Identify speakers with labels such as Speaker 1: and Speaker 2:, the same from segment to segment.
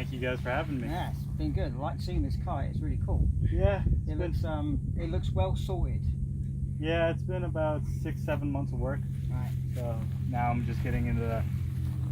Speaker 1: Thank you guys for having me.
Speaker 2: Yeah, it's been good. I like seeing this car. It's really cool.
Speaker 1: Yeah,
Speaker 2: It looks well sorted.
Speaker 1: Yeah, it's been about 6-7 months of work.
Speaker 2: Right.
Speaker 1: So now I'm just getting into the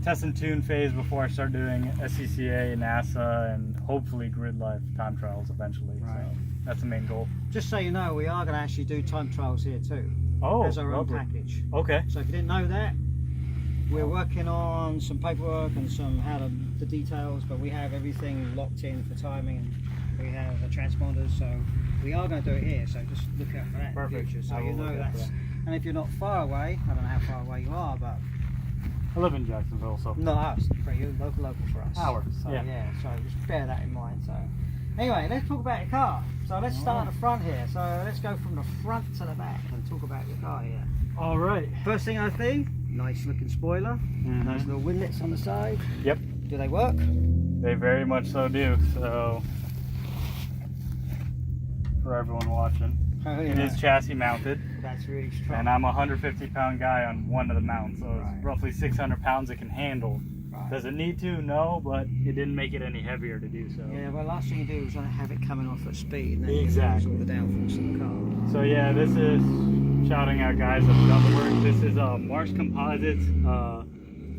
Speaker 1: test and tune phase before I start doing SCCA, NASA, and hopefully grid life time trials eventually.
Speaker 2: Right.
Speaker 1: So that's the main goal.
Speaker 2: Just so you know, we are going to actually do time trials here too.
Speaker 1: Oh,
Speaker 2: as our
Speaker 1: lovely.
Speaker 2: own package.
Speaker 1: Okay.
Speaker 2: So if you didn't know that, we're working on some paperwork and some the details, but we have everything locked in for timing, and we have a transponder, so we are going to do it here. So just look out for that
Speaker 1: Perfect.
Speaker 2: in the future. So
Speaker 1: I will
Speaker 2: you know
Speaker 1: look out
Speaker 2: that's.
Speaker 1: for that.
Speaker 2: And if you're not far away, I don't know how far away you are, but
Speaker 1: I live in Jacksonville, so
Speaker 2: not us, but you're local for us.
Speaker 1: hours.
Speaker 2: So
Speaker 1: Yeah.
Speaker 2: so just bear that in mind. So anyway, let's talk about your car. So let's start at the front here. So let's go from the front to the back and talk about your car here.
Speaker 1: All right.
Speaker 2: First thing I see, nice looking spoiler, nice little windlets on the side.
Speaker 1: Yep.
Speaker 2: Do they work?
Speaker 1: They very much so do. So for everyone watching, it is chassis mounted.
Speaker 2: That's really strong.
Speaker 1: And I'm a 150-pound guy on one of the mounts, so
Speaker 2: Right.
Speaker 1: it's roughly 600 pounds it can handle.
Speaker 2: Right.
Speaker 1: Does it need to? No, but it didn't make it any heavier to do so.
Speaker 2: Yeah, well, last thing you do is have it coming off at speed, and then
Speaker 1: Exactly.
Speaker 2: you lose all the downforce of the car.
Speaker 1: So yeah, this is shouting out guys that have done the work. This is a Marsh Composites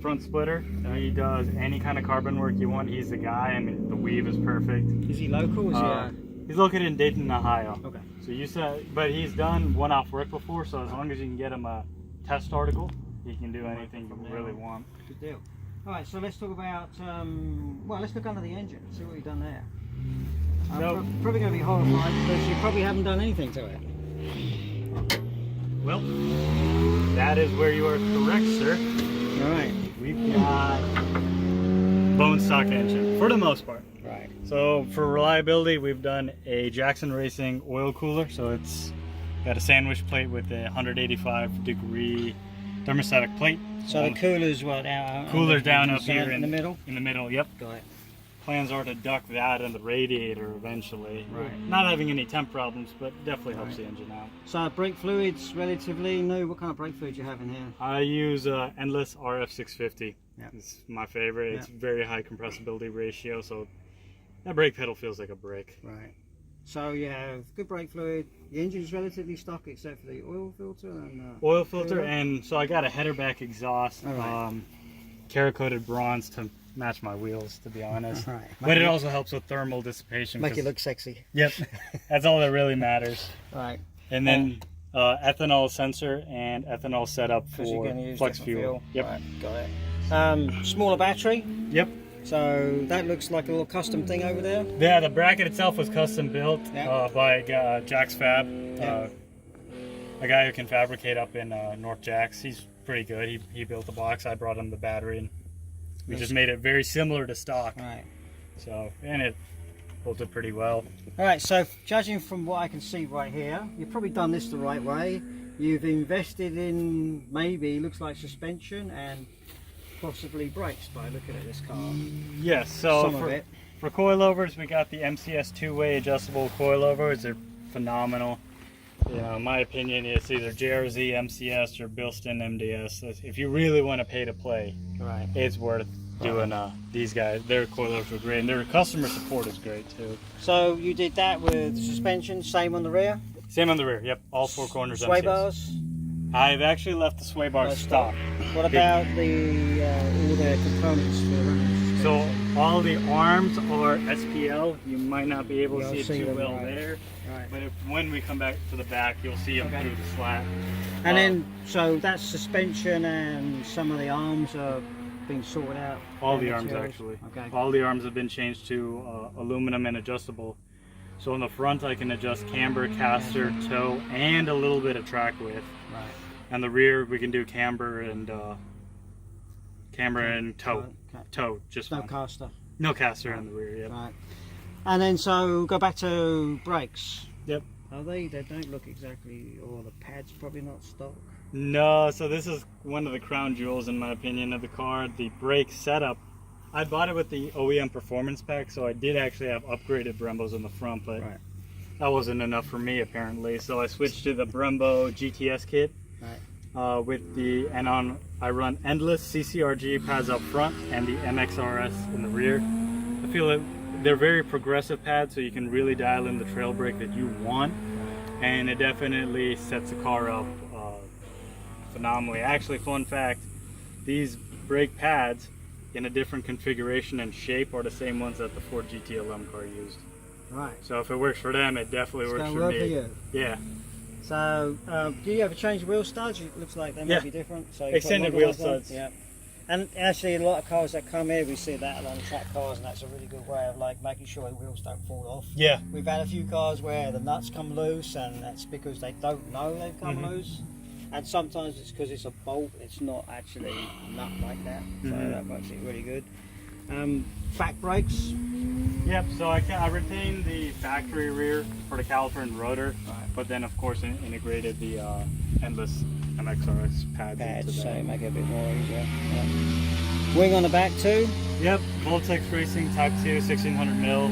Speaker 1: front splitter. He does any kind of carbon work you want. He's the guy. I mean, the weave is perfect.
Speaker 2: Is he local? Is
Speaker 1: He's located in Dayton, Ohio.
Speaker 2: Okay.
Speaker 1: So you said, but he's done one-off work before. So as long as you can get him a test article, he can do anything you really want.
Speaker 2: Good deal. All right, so let's talk about. Well, let's look under the engine. See what you've done there. I'm probably going to be horrified because you probably haven't done anything to it.
Speaker 1: Well, that is where you are correct, sir.
Speaker 2: All right.
Speaker 1: We've got bone stock engine for the most part.
Speaker 2: Right.
Speaker 1: So for reliability, we've done a Jackson Racing oil cooler. So it's got a sandwich plate with a 185-degree thermostatic plate.
Speaker 2: So the cooler's what down?
Speaker 1: Cooler's down up here
Speaker 2: in the middle.
Speaker 1: In the middle, yep.
Speaker 2: Got it.
Speaker 1: Plans are to duck that in the radiator eventually.
Speaker 2: Right.
Speaker 1: Not having any temp problems, but definitely helps the engine out.
Speaker 2: So brake fluids relatively new. What kind of brake fluid do you have in here?
Speaker 1: I use Endless RF650.
Speaker 2: Yep.
Speaker 1: It's my favorite.
Speaker 2: Yep.
Speaker 1: It's very high compressibility ratio, so that brake pedal feels like a brake.
Speaker 2: Right. So you have good brake fluid. The engine's relatively stock except for the oil filter and
Speaker 1: Oil filter, and so I got a header back exhaust,
Speaker 2: right.
Speaker 1: Cerakoted bronze to match my wheels, to be honest.
Speaker 2: Right.
Speaker 1: But it also helps with thermal dissipation.
Speaker 2: Make it look sexy.
Speaker 1: Yep, that's all that really matters.
Speaker 2: Right.
Speaker 1: And then ethanol sensor and ethanol setup for flex fuel. Yep.
Speaker 2: Right. Got it. Smaller battery.
Speaker 1: Yep.
Speaker 2: So that looks like a little custom thing over there.
Speaker 1: Yeah, the bracket itself was custom built
Speaker 2: Yep.
Speaker 1: by Jack's Fab,
Speaker 2: Yep.
Speaker 1: a guy who can fabricate up in North Jacks. He's pretty good. He built the box. I brought him the battery, and we just made it very similar to stock.
Speaker 2: Right.
Speaker 1: So, and it bolted pretty well.
Speaker 2: All right. So judging from what I can see right here, you've probably done this the right way. You've invested in maybe looks like suspension and possibly brakes by looking at this car.
Speaker 1: Yes. So
Speaker 2: Some of it.
Speaker 1: for coilovers, we got the MCS two-way adjustable coilovers. They're phenomenal. You know, in my opinion, it's either JRZ, MCS, or Bilston MDS. If you really want to pay to play,
Speaker 2: Right.
Speaker 1: it's worth doing these guys. Their coilovers were great, and their customer support is great too.
Speaker 2: So you did that with suspension, same on the rear?
Speaker 1: Same on the rear, yep, all four corners.
Speaker 2: Sway
Speaker 1: MCS.
Speaker 2: bars?
Speaker 1: I've actually left the sway bars stock.
Speaker 2: What about the all the components for the running?
Speaker 1: So all the arms are SPL. You might not be able to see it too well
Speaker 2: right.
Speaker 1: there,
Speaker 2: Right.
Speaker 1: but when we come back to the back, you'll see them through the slat.
Speaker 2: And then, so that's suspension and some of the arms are being sorted out?
Speaker 1: All the arms actually.
Speaker 2: Okay.
Speaker 1: All the arms have been changed to aluminum and adjustable. So in the front I can adjust camber, caster, toe, and a little bit of track width.
Speaker 2: Right.
Speaker 1: And the rear we can do camber and toe.
Speaker 2: Okay.
Speaker 1: Toe, just
Speaker 2: No
Speaker 1: one.
Speaker 2: caster.
Speaker 1: No caster in the rear, yep.
Speaker 2: Right. And then, so go back to brakes.
Speaker 1: Yep.
Speaker 2: Are they don't look exactly, or the pads probably not stock?
Speaker 1: No, so this is one of the crown jewels in my opinion of the car. The brake setup, I bought it with the OEM performance pack, so I did actually have upgraded Brembos in the front, but that wasn't enough for me apparently. So I switched to the Brembo GTS kit.
Speaker 2: Right.
Speaker 1: With the, I run endless CCRG pads up front and the MXRS in the rear. I feel that they're very progressive pads, so you can really dial in the trail brake that you want, and it definitely sets the car up phenomenally. Actually, fun fact, these brake pads in a different configuration and shape are the same ones that the Ford GTLM car used.
Speaker 2: Right.
Speaker 1: So if it works for them, it definitely works for me.
Speaker 2: For you.
Speaker 1: Yeah.
Speaker 2: So, do you ever change wheel studs? It looks like they might be different. So
Speaker 1: extended wheel studs.
Speaker 2: Yeah. And actually, a lot of cars that come here, we see that along track cars, and that's a really good way of like making sure the wheels don't fall off.
Speaker 1: Yeah.
Speaker 2: We've had a few cars where the nuts come loose, and that's because they don't know they've come loose. And sometimes it's because it's a bolt, it's not actually a nut like that. So that makes it really good. Fact brakes.
Speaker 1: Yep, so I retained the factory rear for the caliper and rotor, but then of course integrated the endless MXRX pads into
Speaker 2: So
Speaker 1: that.
Speaker 2: make it a bit more easier. Yeah. Wing on the back too.
Speaker 1: Yep, Voltex Racing Type 2 1600 mil.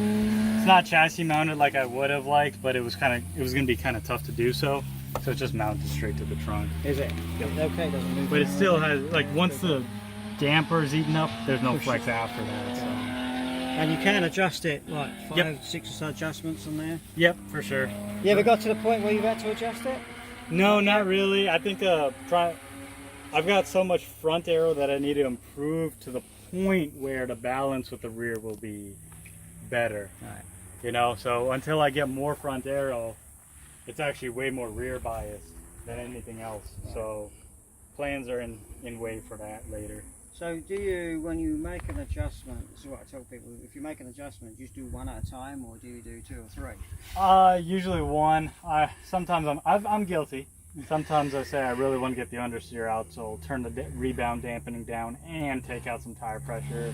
Speaker 1: It's not chassis mounted like I would have liked, but it was going to be kind of tough to do so. So it's just mounted straight to the trunk.
Speaker 2: Is it?
Speaker 1: Yep.
Speaker 2: Okay, doesn't move.
Speaker 1: But it still has, like, once the damper's eaten up, there's no flex after that. So.
Speaker 2: And you can adjust it, like 5, 6 or so adjustments on there.
Speaker 1: Yep, for sure.
Speaker 2: You ever got to the point where you've had to adjust it?
Speaker 1: No, not really. I think I've got so much front aero that I need to improve to the point where the balance with the rear will be better.
Speaker 2: Right.
Speaker 1: You know, so until I get more front aero, it's actually way more rear bias than anything else. So plans are in way for that later.
Speaker 2: So do you, when you make an adjustment, this is what I tell people, if you make an adjustment, do you just do one at a time, or do you do 2 or 3?
Speaker 1: Usually one. Sometimes I'm guilty. Sometimes I say I really want to get the understeer out, so I'll turn the rebound dampening down and take out some tire pressure.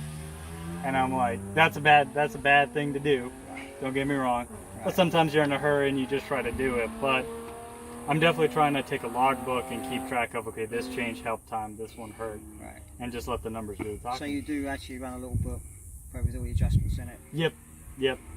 Speaker 1: And I'm like, that's a bad thing to do. Don't get me wrong. But sometimes you're in a hurry and you just try to do it. But I'm definitely trying to take a logbook and keep track of, okay, this change help time, this one hurt.
Speaker 2: Right.
Speaker 1: And just let the numbers do the talking.
Speaker 2: So you do actually run a little book with all the adjustments in it?
Speaker 1: Yep.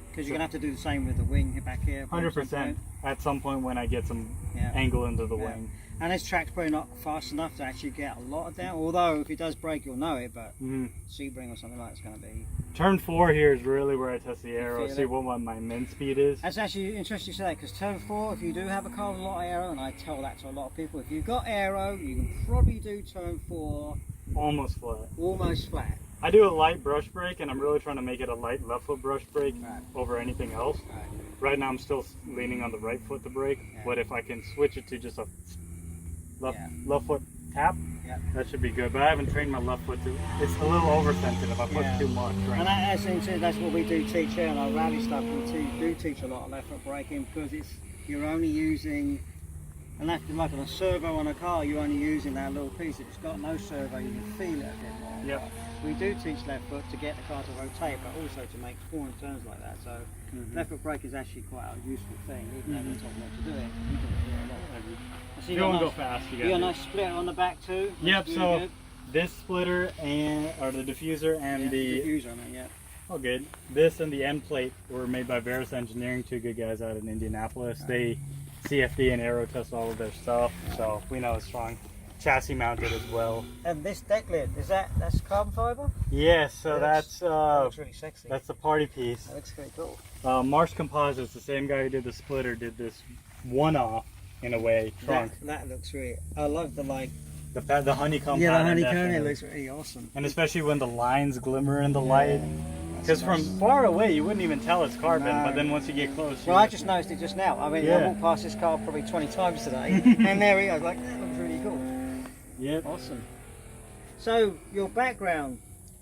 Speaker 2: Because you're going to have to do the same with the wing back here.
Speaker 1: 100%. At some point when I get some angle into the wing.
Speaker 2: And this track's probably not fast enough to actually get a lot of down. Although if it does break, you'll know it. But Sebring or something like it's going to be.
Speaker 1: Turn 4 here is really where I test the aero, see what my min speed is.
Speaker 2: That's actually interesting to say, because turn 4, if you do have a car with a lot of aero, and I tell that to a lot of people, if you've got aero, you can probably do turn 4
Speaker 1: almost flat.
Speaker 2: Almost flat.
Speaker 1: I do a light brush brake, and I'm really trying to make it a light left foot brush brake over anything else. Right now I'm still leaning on the right foot to brake, but if I can switch it to just a left foot tap, that should be good. But I haven't trained my left foot to. It's a little oversensitive. I put too much. Right?
Speaker 2: And that's what we do teach here on our rally stuff. We do teach a lot of left foot braking because you're only using, and that's like on a servo on a car, you're only using that little piece. If it's got no servo, you can feel it a bit more.
Speaker 1: Yep.
Speaker 2: We do teach left foot to get the car to rotate, but also to make corner turns like that. So left foot brake is actually quite a useful thing, even though we're talking about to do it. You can do it a lot. So
Speaker 1: you don't want to go fast. You
Speaker 2: got a nice splitter on the back too.
Speaker 1: Yep. Really so good. This splitter or the diffuser and the
Speaker 2: diffuser, I mean, yeah.
Speaker 1: Oh, good. This and the end plate were made by Veris Engineering, 2 good guys out in Indianapolis. They CFD and aero test all of their stuff, so we know it's strong. Chassis mounted as well.
Speaker 2: And this deck lid, that's carbon fiber?
Speaker 1: Yes, so that
Speaker 2: looks really sexy.
Speaker 1: That's the party piece.
Speaker 2: That looks pretty cool.
Speaker 1: Marsh Composites, the same guy who did the splitter, did this one-off in a way trunk.
Speaker 2: That looks really. I love the
Speaker 1: the honeycomb.
Speaker 2: Yeah, the honeycomb. It looks really awesome.
Speaker 1: And especially when the lines glimmer in the light. Because from far away you wouldn't even tell it's carbon, but then once you get close.
Speaker 2: Well, I just noticed it just now. I mean, I walked past this car probably 20 times today, and there he is. I was like, that looks really cool.
Speaker 1: Yep.
Speaker 2: Awesome. So your background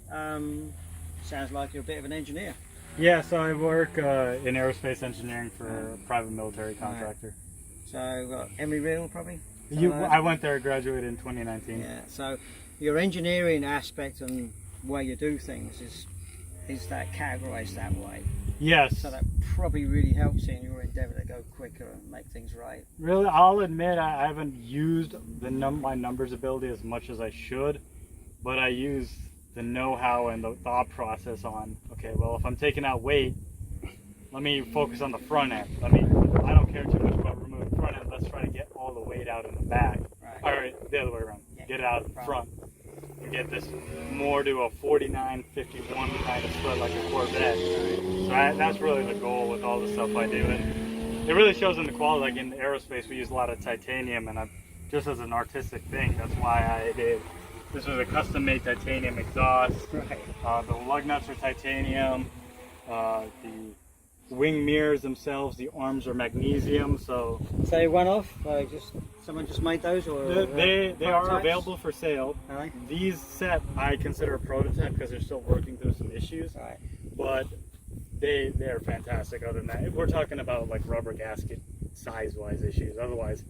Speaker 2: sounds like you're a bit of an engineer.
Speaker 1: Yeah, so I work in aerospace engineering for a private military contractor.
Speaker 2: So Emory Riddle probably?
Speaker 1: I went there, graduated in 2019.
Speaker 2: Yeah, so your engineering aspect and way you do things is that categorized that way?
Speaker 1: Yes.
Speaker 2: So that probably really helps in your endeavor to go quicker and make things right.
Speaker 1: Really, I'll admit I haven't used my numbers ability as much as I should, but I use the know-how and the thought process on, okay, well, if I'm taking out weight, let me focus on the front end. I don't care too much about removing the front end. Let's try to get all the weight out in the back. Right. All right, the other way around. Yeah. Get it out in the front. get this more to a 49-51 kind of split like a Corvette. So that's really the goal with all the stuff I do. And it really shows in the quality. Like in aerospace, we use a lot of titanium, and just as an artistic thing, that's why I did. This was a custom-made titanium exhaust.
Speaker 2: Right.
Speaker 1: The lug nuts are titanium. The wing mirrors themselves, the arms are magnesium. So
Speaker 2: they went off. Someone just made those, or
Speaker 1: they are available for sale.
Speaker 2: Right.
Speaker 1: These set I consider a prototype because they're still working through some issues.
Speaker 2: Right.
Speaker 1: But they're fantastic. Other than that, we're talking about like rubber gasket size-wise issues. Otherwise,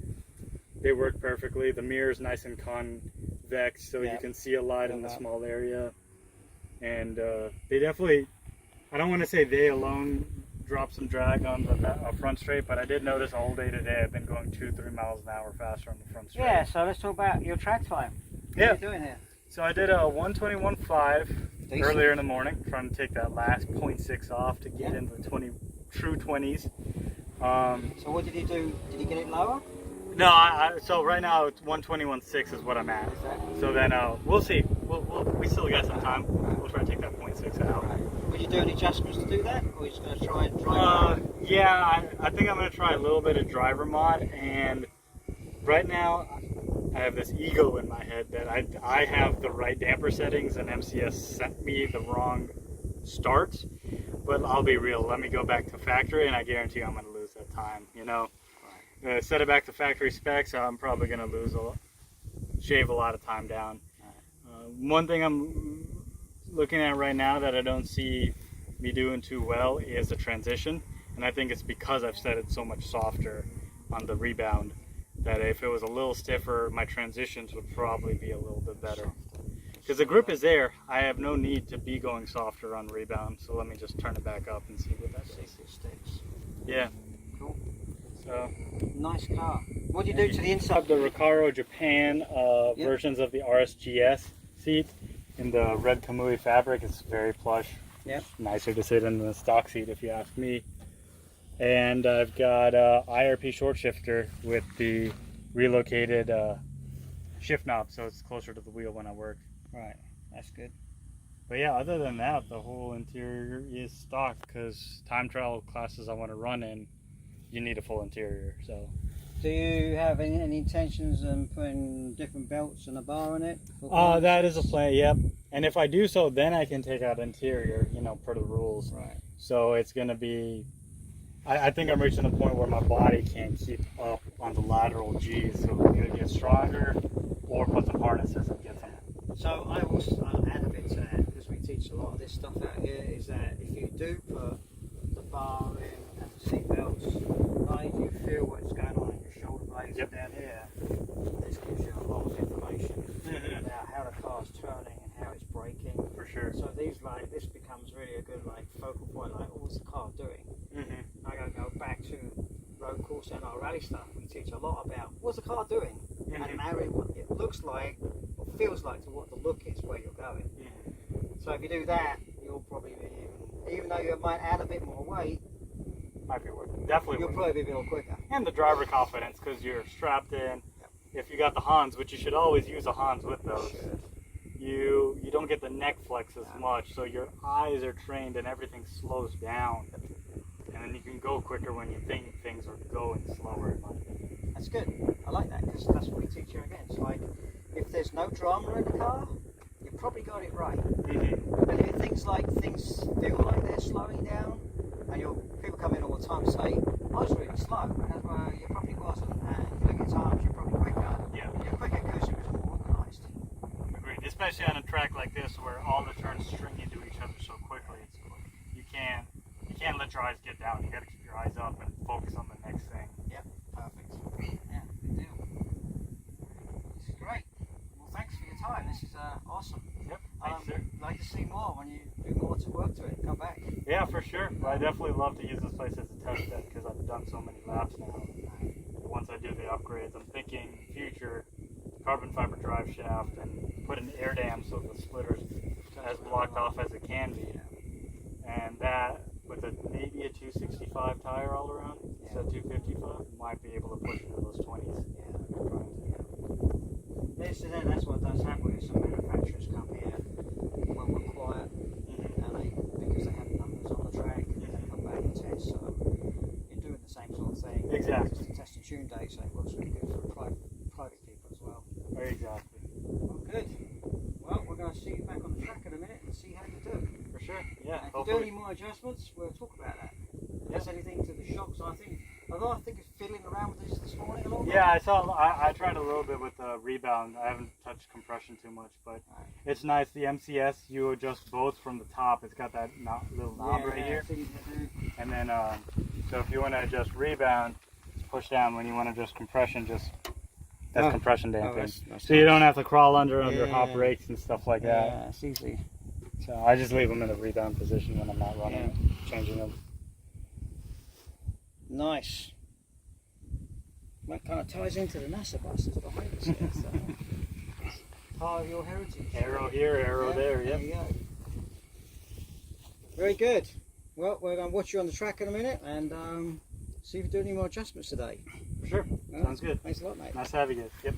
Speaker 1: they work perfectly. The mirror's nice and convex, so you can see a lot in the small area. And they definitely, I don't want to say they alone drop some drag on the front straight, but I did notice all day today I've been going 2-3 miles an hour faster on the front straight.
Speaker 2: Yeah, so let's talk about your track time. What are you doing here?
Speaker 1: So I did a 121.5 earlier in the morning, trying to take that last 0.6 off to get into the true 20s.
Speaker 2: So what did you do? Did you get it lower?
Speaker 1: No, so right now it's 121.6 is what I'm at. So then we'll see. We still got some time. We'll try to take that 0.6 out.
Speaker 2: Right. Would you do any adjustments to do that, or are you just going to try and drive?
Speaker 1: Yeah, I think I'm going to try a little bit of driver mod, and right now I have this ego in my head that I have the right damper settings, and MCS sent me the wrong starts. But I'll be real. Let me go back to factory, and I guarantee I'm going to lose that time. You know. Set it back to factory specs, I'm probably going to shave a lot of time down. One thing I'm looking at right now that I don't see me doing too well is the transition, and I think it's because I've set it so much softer on the rebound that if it was a little stiffer, my transitions would probably be a little bit better. Because the grip is there, I have no need to be going softer on rebound, so let me just turn it back up and see what that does.
Speaker 2: Sticks.
Speaker 1: Yeah.
Speaker 2: Cool.
Speaker 1: So,
Speaker 2: nice car. What do you do to the inside?
Speaker 1: The Recaro Japan versions of the RSGS seat in the red Kamui fabric. It's very plush.
Speaker 2: Yep.
Speaker 1: Nicer to sit in the stock seat if you ask me. And I've got IRP short shifter with the relocated shift knob, so it's closer to the wheel when I work.
Speaker 2: Right, that's good.
Speaker 1: But yeah, other than that, the whole interior is stock because time trial classes I want to run in, you need a full interior. So,
Speaker 2: do you have any intentions on putting different belts and a bar in it?
Speaker 1: That is a plan. Yep. And if I do so, then I can take out interior. You know, per the rules.
Speaker 2: Right.
Speaker 1: So it's gonna be. I think I'm reaching the point where my body can't keep up on the lateral G's, so we're gonna get stronger, or put some harnesses and get some.
Speaker 2: So I will add a bit to that because we teach a lot of this stuff out here. Is that if you do put the bar in and the seat belts, you feel what's going on in your shoulder blades down here. This gives you a lot of information about how the car's turning and how it's braking.
Speaker 1: For sure.
Speaker 2: So this becomes really a good focal point. Like, what's the car doing? I gotta go back to road course and our rally stuff. We teach a lot about what's the car doing and how it looks like or feels like to what the look is where you're going. So if you do that, you'll probably be even though you might add a bit more weight.
Speaker 1: Might be worth. Definitely.
Speaker 2: You'll probably be a little quicker.
Speaker 1: And the driver confidence because you're strapped in. If you got the Hans, which you should always use a Hans with those, you don't get the neck flex as much, so your eyes are trained and everything slows down. And then you can go quicker when you think things are going slower.
Speaker 2: That's good. I like that because that's what we teach you again. It's like if there's no drama in the car, you probably got it right. And if things feel like they're slowing down, and people come in all the time and say, I was really slow. And you probably wasn't. And you look at times, you're probably quicker.
Speaker 1: Yeah.
Speaker 2: You're quicker because you was more organised.
Speaker 1: Agreed. Especially on a track like this where all the turns string into each other so quickly. You can't let your eyes get down. You got to keep your eyes up and focus on the next thing.
Speaker 2: Yep. Perfect. Yeah. Good deal. This is great. Well, thanks for your time. This is awesome.
Speaker 1: Yep. Thanks, sir.
Speaker 2: I'd like to see more when you do more to work to it. Come back.
Speaker 1: Yeah, for sure. I definitely love to use this place as a test bed because I've done so many laps now. Once I do the upgrades, I'm thinking future carbon fiber drive shaft and put an air dam so the splitter's as blocked off as it can be. And that with maybe a 265 tire all around, instead of 255, might be able to push into those 20s.
Speaker 2: Yeah. so that's what does happen with some manufacturers come here when we're quiet, and because they have numbers on the track, and they come back and test. So you're doing the same sort of thing.
Speaker 1: Exactly.
Speaker 2: Just a test and tune day, so it works really good for private people as well.
Speaker 1: Exactly.
Speaker 2: Well, good. Well, we're going to see you back on the track in a minute and see how you do.
Speaker 1: For sure. Yeah.
Speaker 2: If you do any more adjustments, we'll talk about that. If there's anything to the shocks, I think it's fiddling around with this morning a little bit.
Speaker 1: Yeah, I tried a little bit with the rebound. I haven't touched compression too much, but it's nice. The MCS, you adjust both from the top. It's got that little knob right here. And then, so if you want to adjust rebound, just push down. When you want to adjust compression, that's compression damping.
Speaker 2: That's
Speaker 1: so you don't have to crawl under hot brakes and stuff like that.
Speaker 2: Yeah, it's easy.
Speaker 1: So I just leave them in a rebound position when I'm not running, changing them.
Speaker 2: Nice. That kind of ties into the NASA buses behind us here, so it's part of your heritage.
Speaker 1: Arrow here, arrow there,
Speaker 2: There you go. Very good. Well, we're going to watch you on the track in a minute and see if you do any more adjustments today.
Speaker 1: For sure. Sounds good.
Speaker 2: Thanks a lot, mate.
Speaker 1: Nice to have you guys. Yep.